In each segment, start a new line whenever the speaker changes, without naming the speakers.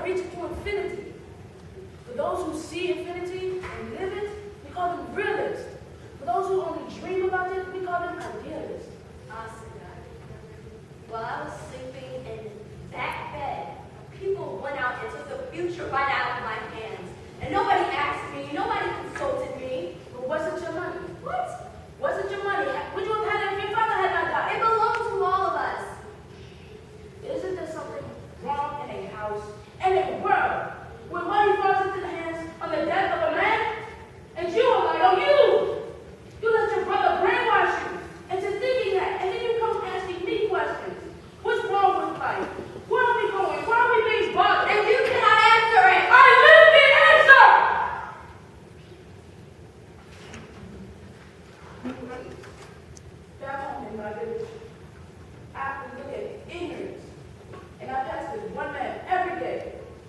reach it to infinity. For those who see infinity and live it, we call them realists. For those who only dream about it, we call them idealists.
Awesome, God. While I was sleeping in that bed, people went out and took the future right out of my hands. And nobody asked me, nobody consulted me.
But was it your money?
What?
Was it your money? Would you have had it if your father had not died?
It belongs to all of us.
Isn't there something wrong in a house and a world where money falls into the hands on the death of a man? And you are like, oh, you let your brother brainwash you into thinking that, and then you come asking me questions. What's wrong with life? Where are we going? Why are we being bothered?
And you cannot answer it.
I live the answer! Back home in my village, I have to look at ignorance. And I pass this one man every day,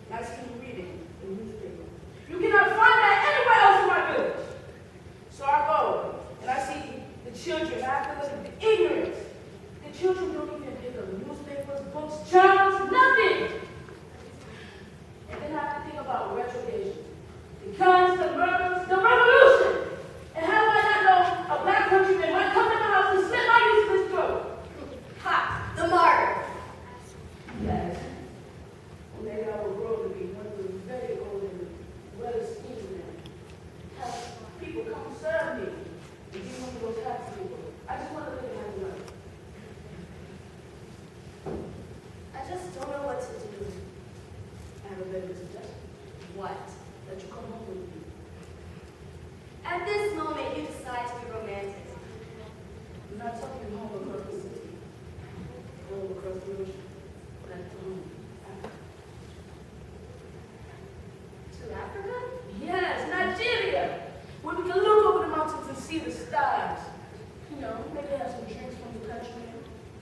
and I see him reading the newspaper. You cannot find that anywhere else in my village. So I go, and I see the children. I have to look at the ignorance. The children don't even pick up newspapers, books, journals, nothing. And then I have to think about retrogression. The guns, the murders, the revolution. And how do I not know a black countryman might come to my house and slit my useless throat?
Ha! The martyr.
Yes. Well, maybe I will grow to be one of those very old and well-esteemed men. Have people come serve me and be one of those happy people. I just want to live a happy life.
I just don't know what to do.
I have a better suggestion.
What?
That you come home with me.
At this moment, you decide to be romantic.
I'm not talking home across the city. Home across the ocean. But at home.
To Africa?
Yes, Nigeria. Where we can look over the mountains and see the stars. You know, maybe have some drinks from the country.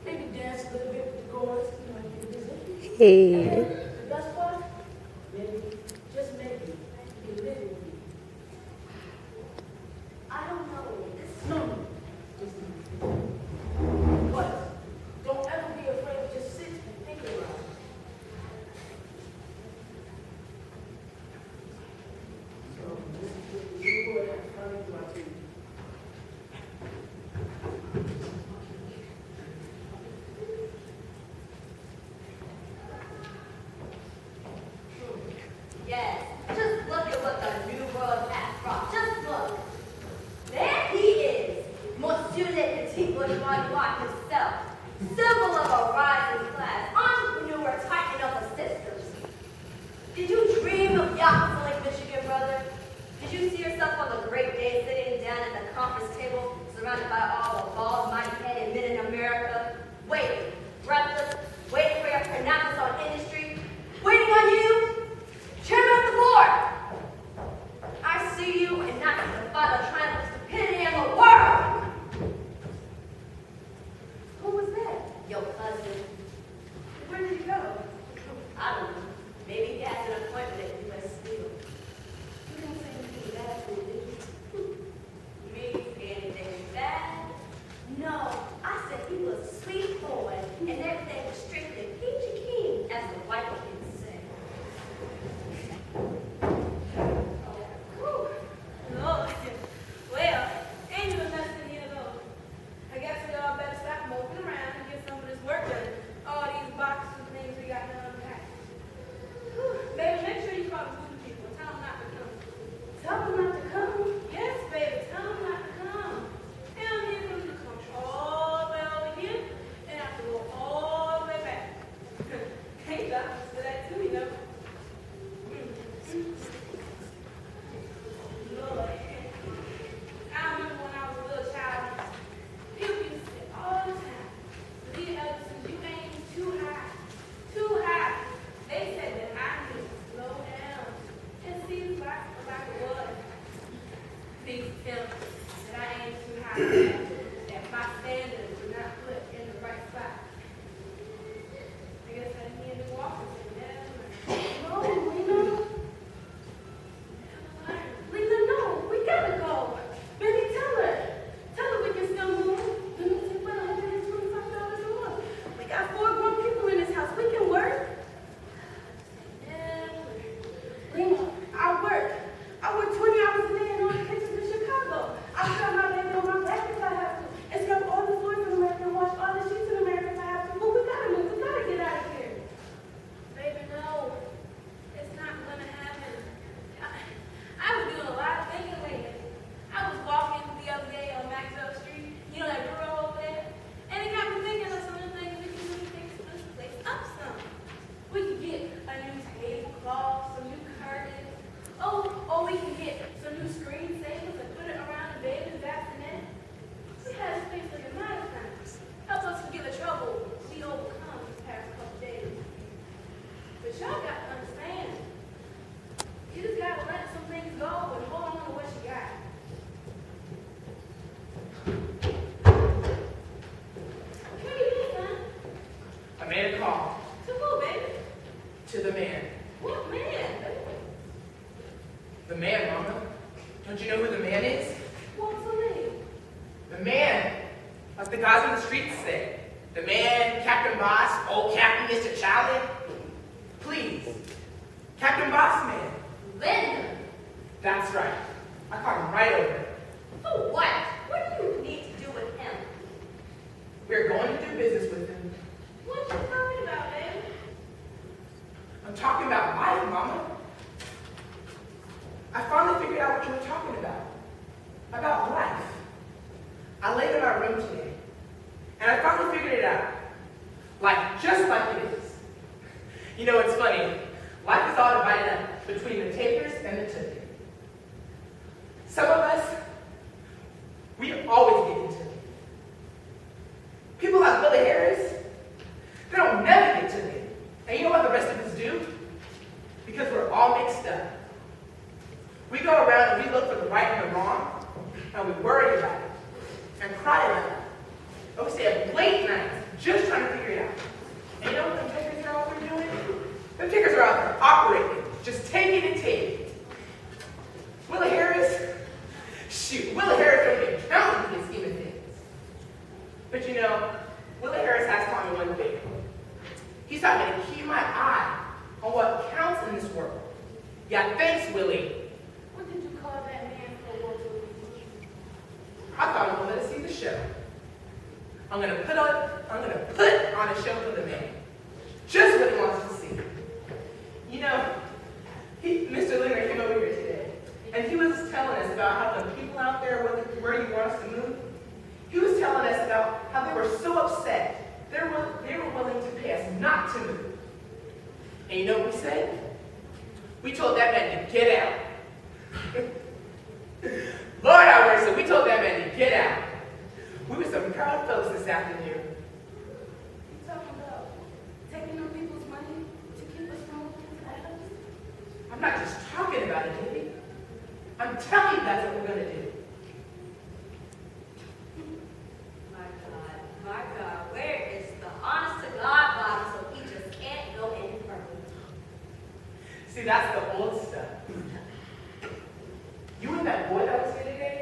Maybe dance a little bit with the goers. You know, get busy.
Hey.
And then, the best part, maybe, just maybe, you can live with me.
I don't know.
No. Listen. What? Don't ever be afraid. Just sit and think about it. So, this is what you would have coming to our team.
Yes. Just look at what the new world has brought. Just look. There he is. Monsieur le petit bourgeois himself. Symbol of a rising class. Entrepreneur tightening up the systems. Did you dream of yachts on Lake Michigan, brother? Did you see yourself on the great day sitting down at the conference table, surrounded by all the bald, mighty-headed men in America, waiting, breathless, waiting for your pronouncements on industry, waiting on you? Chairman of the board! I see you and not the father triumph of stupidity in the world! What do you do, son?
I made a call
To who, baby?
to the man.
What man?
The man, Mama. Don't you know who the man is?
What's the name?
The man, like the guys on the streets say. The man, Captain Boss, old Captain Mr. Charlie. Please, Captain Boss Man.
Lindner.
That's right. I caught him right over.
For what? What do you need to do with him?
We're going to do business with him.
What you talking about, baby?
I'm talking about life, Mama. I finally figured out what you were talking about. About life. I laid in my room today, and I finally figured it out. Like, just like it is. You know, it's funny. Life is all divided up between the takers and the tookers. Some of us, we always get into it. People like Billy Harris, they don't never get to it. And you know what the rest of us do? Because we're all mixed up. We go around and we look for the right and the wrong, and we worry about it, and cry about it. And we stay up late nights just trying to figure it out. And you know what the takers are out there doing? The takers are out there operating, just taking and taking. Willie Harris, shoot, Willie Harris don't get counted in the scheme of things. But you know, Willie Harris has taught me one thing. He's taught me to keep my eye on what counts in this world. Yeah, thanks, Willie.
What did you call that man for Walter?
I thought he wanted to see the show. I'm gonna put on a show for the man. Just what he wants to see. You know, Mr. Lindner came over here today, and he was telling us about how the people out there, where he wants to move, he was telling us about how they were so upset, they were willing to pay us not to move. And you know what we said? We told that man to get out. Lord have mercy, we told that man to get out. We were some proud folks this afternoon.
You talking about taking on people's money to keep us from moving to the house?
I'm not just talking about it, baby. I'm telling you that's what we're going to do.
My God, where is the honest to God Bible so he just can't go any further?
See, that's the old stuff. You and that boy that was here today,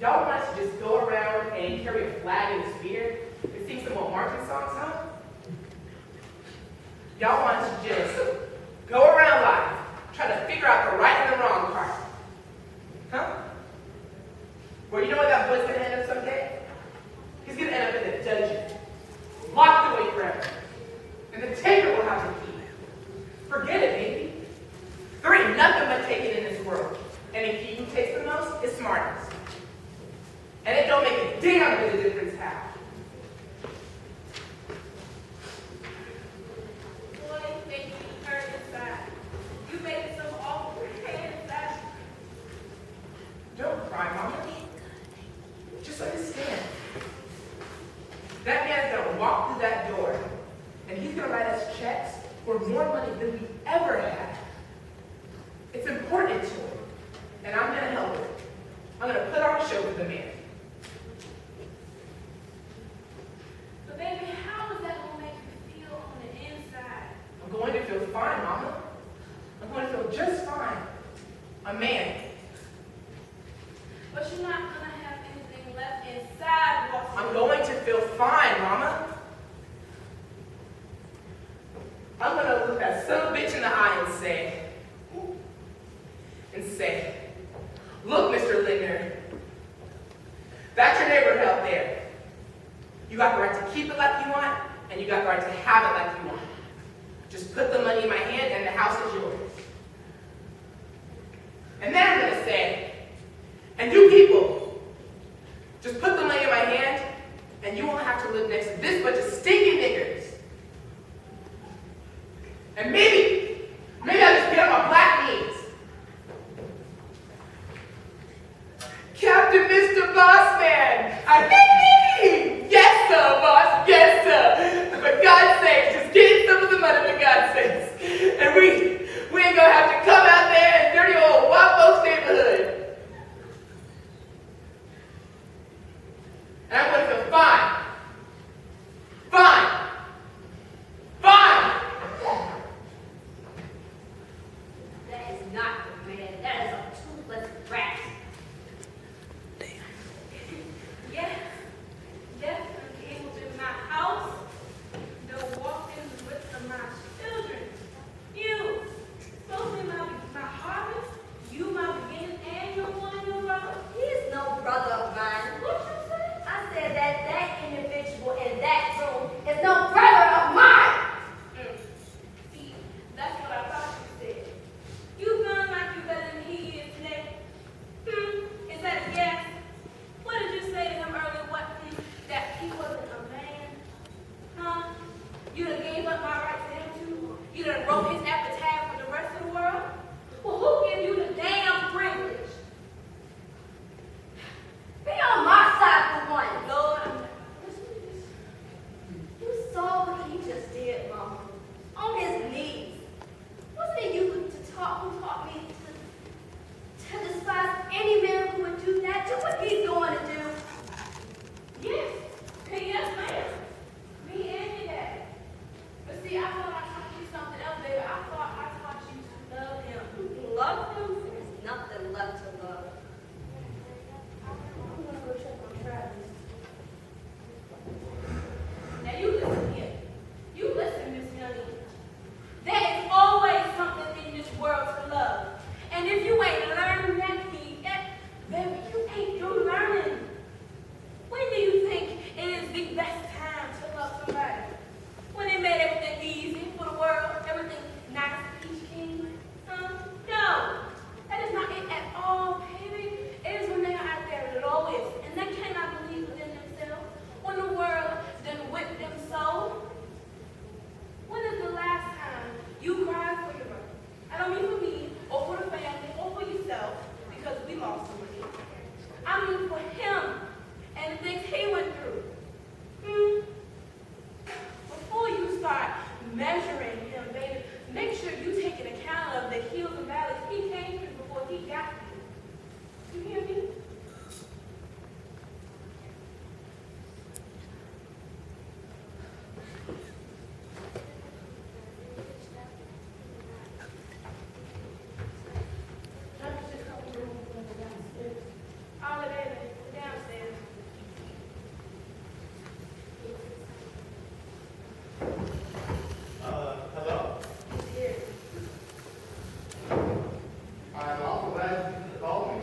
y'all want us to just go around and carry a flag and a spear and sing some more marching songs, huh? Y'all want us to just go around life, try to figure out the right and the wrong part. Huh? Well, you know what that boy's going to end up someday? He's going to end up in the dungeon, locked away forever. And the taker will have the key. Forget it, baby. There ain't nothing but taking in this world. And if he who takes the most is smartest. And it don't make a damn bit of difference how.
Boy, make me hurt inside. You made it so awful. Pain inside.
Don't cry, Mama. Just understand. That man's gonna walk through that door, and he's gonna write us checks for more money than we ever had. It's important to him, and I'm gonna help him. I'm gonna put on a show for the man.
But baby, how is that gonna make you feel on the inside?
I'm going to feel fine, Mama. I'm going to feel just fine. A man.
But you're not gonna have anything left inside, Walter.
I'm going to feel fine, Mama. I'm going to look that son of a bitch in the eye and say, look, Mr. Lindner, that's your neighborhood out there. You got the right to keep it like you want, and you got the right to have it like you want. Just put the money in my hand, and the house is yours. And then I'm going to say, and you people, just put the money in my hand, and you won't have to live next to this bunch of stinking niggers. And maybe I'll just get on my black knees. Captain Mr. Bossman, yes sir, boss, yes sir. For God's sake, just get some of the money for God's sakes. And we ain't gonna have to come out there in dirty old white folks neighborhood.
do for him and the things he went through? Before you start measuring him, baby, make sure you take an account of the hills and valleys he came through before he got you. You hear me? All the baby, downstairs.
Hello. I'm awful glad you called me.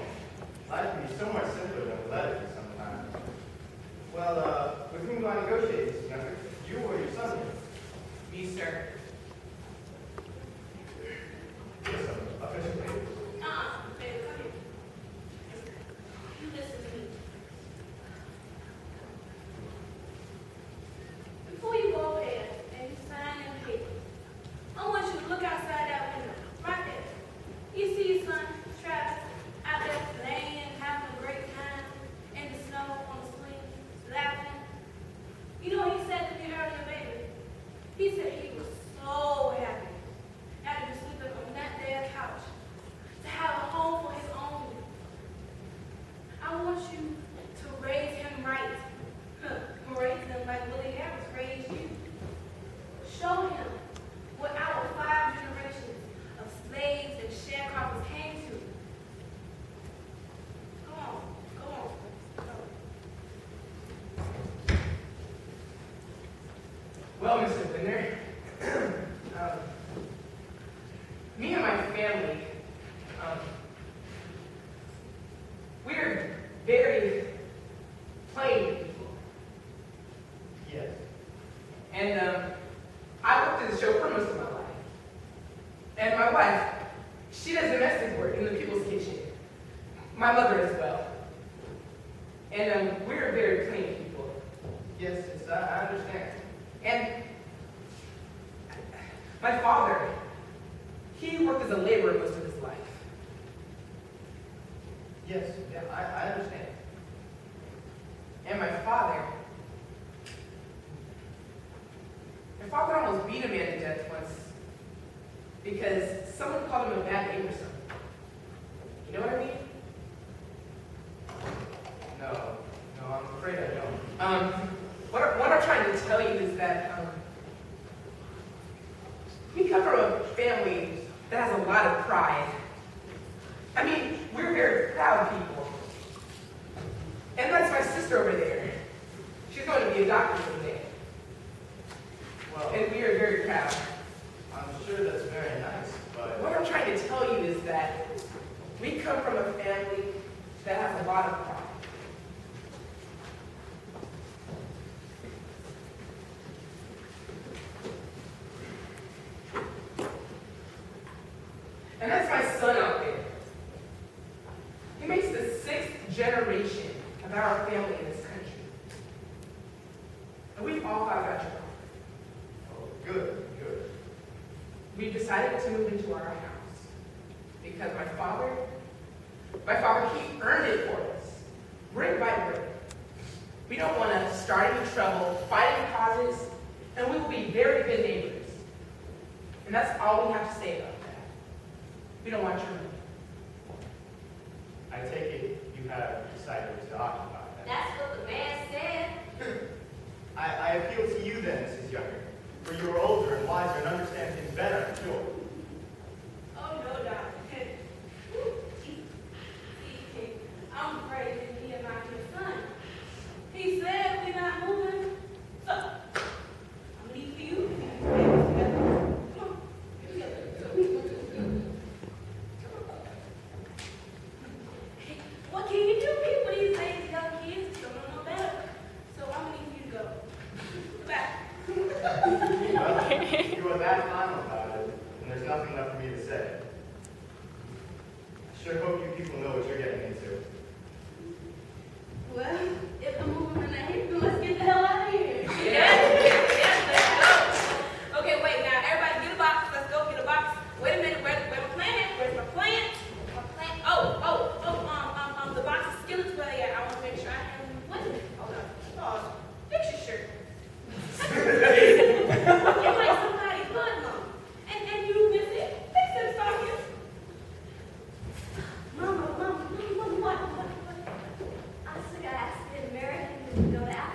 Life can be so much simpler than a letter sometimes. Well, with whom do I negotiate this, Younger? You or your son?
Me, sir.
Yes, official papers.
Baby, come here. You listen to me. Before you go ahead and you sign them papers, I want you to look outside that window, right there. You see your son, Travis, out there playing, having a great time in the snow, on the swing, laughing. You know what he said to me earlier, baby? He said he was so happy after sleeping on that there couch to have a home for his own. I want you to raise him right. Raise him like Willie Harris raised you. Show him what our 5 generations of slaves and sharecroppers came to. Come on, come on.
Well, Mr. Lindner, me and my family, we're very plain people.
Yes.
And I worked as a chauffeur most of my life. And my wife, she does domestic work in the people's kitchen. My mother as well. And we're very plain people.
Yes, I understand.
And my father, he worked as a laborer most of his life.
Yes, yeah, I understand.
And my father almost beat a man to death once because someone called him a bad name or something. You know what I mean?
No, I'm afraid I don't.
What I'm trying to tell you is that we come from a family that has a lot of pride. I mean, we're very proud people. And that's my sister over there. She's going to be a doctor someday.
Well,
And we are very proud.
I'm sure that's very nice, but
What I'm trying to tell you is that we come from a family that has a lot of pride. And that's my son out there. He makes the 6th generation of our family in this country. And we've all got jobs.
oh, good.
We decided to move into our house because my father, he earned it for us, brick by brick. We don't want to start any trouble, fight any causes, and we will be very good neighbors. And that's all we have to say about that. We don't want your money.
I take it you have decided to occupy that.
That's what the man said.
I appeal to you then, Mrs. Younger, for you are older and wiser and understand things better, I'm sure.
Oh, no, Doc. I'm afraid that he is not his son. He said we're not moving. So, I'm leaving for you. Come on. What can you do? People these days, y'all
to go to Africa.